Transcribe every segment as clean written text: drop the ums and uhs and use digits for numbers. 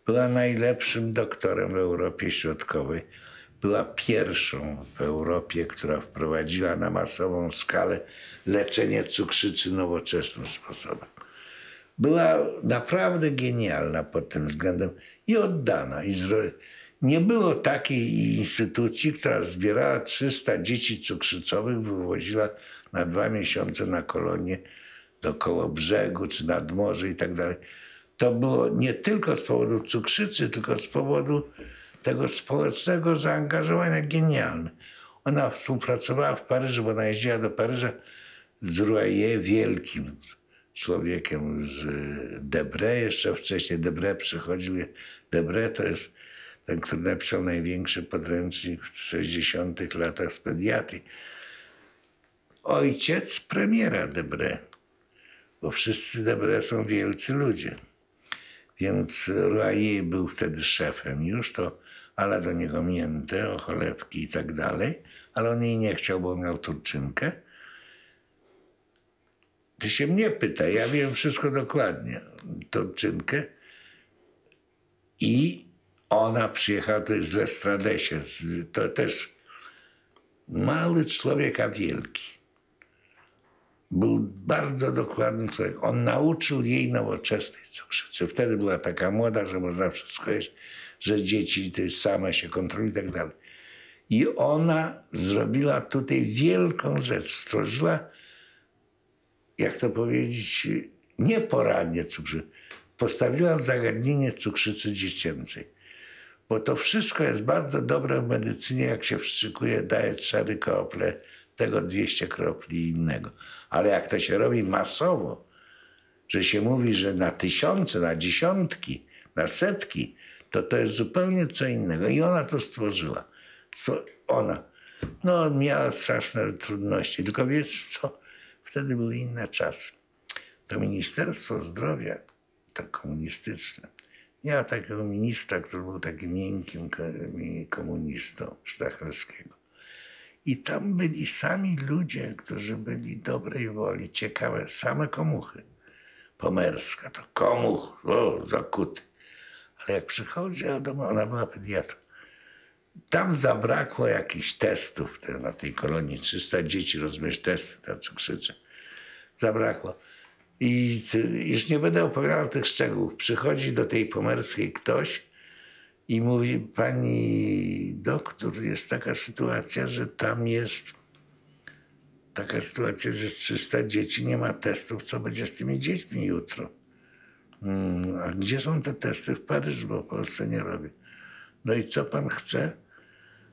Była najlepszym doktorem w Europie Środkowej. Była pierwszą w Europie, która wprowadziła na masową skalę leczenie cukrzycy nowoczesnym sposobem. Była naprawdę genialna pod tym względem i oddana. Nie było takiej instytucji, która zbierała 300 dzieci cukrzycowych, wywoziła na 2 miesiące na kolonie do Kołobrzegu czy nad morze i tak dalej. To było nie tylko z powodu cukrzycy, tylko z powodu tego społecznego zaangażowania genialne. Ona współpracowała w Paryżu, bo ona jeździła do Paryża z Royer, wielkim człowiekiem, z Debré. Jeszcze wcześniej Debré przychodził. Debré to jest ten, który napisał największy podręcznik w 60 latach z pediatrii. Ojciec premiera Debré, bo wszyscy Debré są wielcy ludzie. Więc Royer był wtedy szefem już, to ala do niego mięte, o cholewki i tak dalej, ale on jej nie chciał, bo miał Turczynkę. Ty się mnie pyta, ja wiem wszystko dokładnie, Turczynkę. I ona przyjechała, to jest z Lestradesie, to też mały człowiek, a wielki. Był bardzo dokładnym człowiekiem. On nauczył jej nowoczesnej cukrzycy. Wtedy była taka moda, że można wszystko jeść, że dzieci same się kontrolują i tak dalej. I ona zrobiła tutaj wielką rzecz. Stworzyła, jak to powiedzieć, nie poradnię cukrzycy. Postawiła zagadnienie cukrzycy dziecięcej. Bo to wszystko jest bardzo dobre w medycynie, jak się wstrzykuje, daje 4 krople, tego 200 kropli innego. Ale jak to się robi masowo, że się mówi, że na tysiące, na dziesiątki, na setki, to jest zupełnie co innego. I ona to stworzyła. Ona. No, miała straszne trudności. Tylko wiesz co? Wtedy były inne czasy. To Ministerstwo Zdrowia, to komunistyczne, miała takiego ministra, który był takim miękkim komunistą Sztachelskiego. I tam byli sami ludzie, którzy byli dobrej woli, ciekawe, same komuchy. Pomerska to komuch, o, zakuty. Ale jak przychodziła do mnie, ona była pediatrą, tam zabrakło jakichś testów na tej kolonii. 300 dzieci, rozumiesz, testy na cukrzycę. Zabrakło. I już nie będę opowiadał tych szczegółów. Przychodzi do tej Pomerskiej ktoś i mówi: pani doktor, jest taka sytuacja, że tam jest taka sytuacja, że 300 dzieci, nie ma testów. Co będzie z tymi dziećmi jutro? A gdzie są te testy? W Paryżu, bo w Polsce nie robię. No i co pan chce?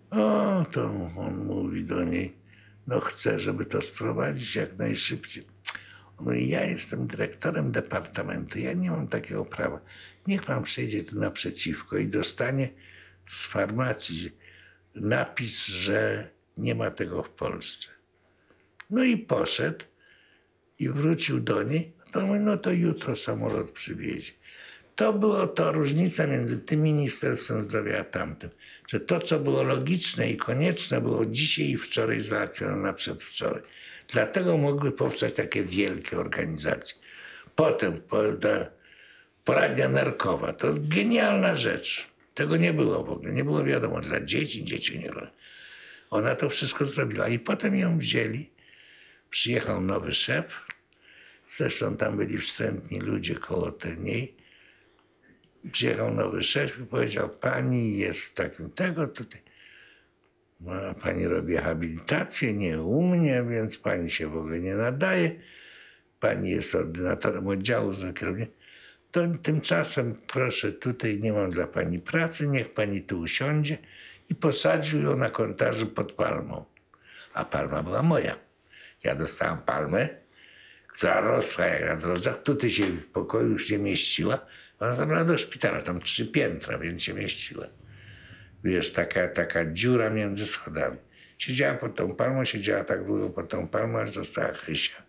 O, to on mówi do niej, no chcę, żeby to sprowadzić jak najszybciej. On mówi: ja jestem dyrektorem departamentu, ja nie mam takiego prawa. Niech pan przyjdzie tu naprzeciwko i dostanie z farmacji napis, że nie ma tego w Polsce. No i poszedł i wrócił do niej. To mówi: no to jutro samolot przywiezie. To była to różnica między tym Ministerstwem Zdrowia a tamtym, że to, co było logiczne i konieczne, było dzisiaj i wczoraj załatwione na przedwczoraj. Dlatego mogły powstać takie wielkie organizacje. Potem poradnia nerkowa, to genialna rzecz. Tego nie było w ogóle, nie było wiadomo dla dzieci, dzieci nie było. Ona to wszystko zrobiła i potem ją wzięli. Przyjechał nowy szef, zresztą tam byli wstrętni ludzie koło niej. Przyjechał nowy szef i powiedział: pani jest takim tego tutaj. No, pani robi habilitację, nie u mnie, więc pani się w ogóle nie nadaje. Pani jest ordynatorem oddziału za kierownictwem. To tymczasem proszę, tutaj nie mam dla pani pracy, niech pani tu usiądzie. I posadził ją na korytarzu pod palmą. A palma była moja. Ja dostałam palmę, która rosła jak na drożdżach. Tutaj się w pokoju już nie mieściła. Ona zabrała do szpitala, tam 3 piętra, więc się mieściła. Wiesz, taka dziura między schodami. Siedziała pod tą palmą, siedziała tak długo pod tą palmą, aż dostała chysia.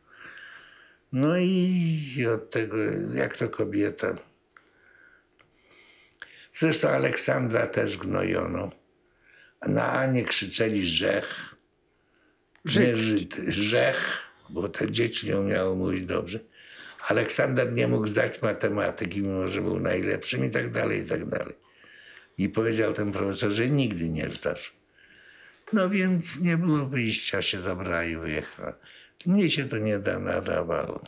No i od tego, jak to kobieta. Zresztą Aleksandra też gnojono. Na Anię krzyczeli Rzech. Nie Żyd, Rzech, bo te dzieci nie umiały mówić dobrze. Aleksander nie mógł zdać matematyki, mimo że był najlepszym i tak dalej, i tak dalej. I powiedział ten profesor, że nigdy nie zdasz. No więc nie było wyjścia, się zabrała i wyjechała. Mnie się to nie nadawało.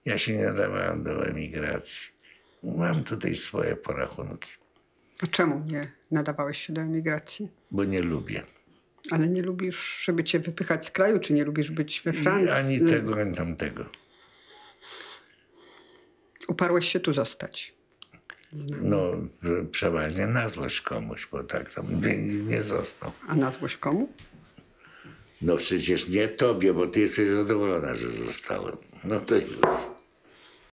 Ja się nie nadawałem do emigracji. Mam tutaj swoje porachunki. A czemu nie nadawałeś się do emigracji? Bo nie lubię. Ale nie lubisz, żeby cię wypychać z kraju, czy nie lubisz być we Francji? Ani tego, ani tamtego. Uparłeś się tu zostać. No, przeważnie na złość komuś, bo tak tam nie został. A na złość komu? No przecież nie tobie, bo ty jesteś zadowolona, że zostałem. No to już.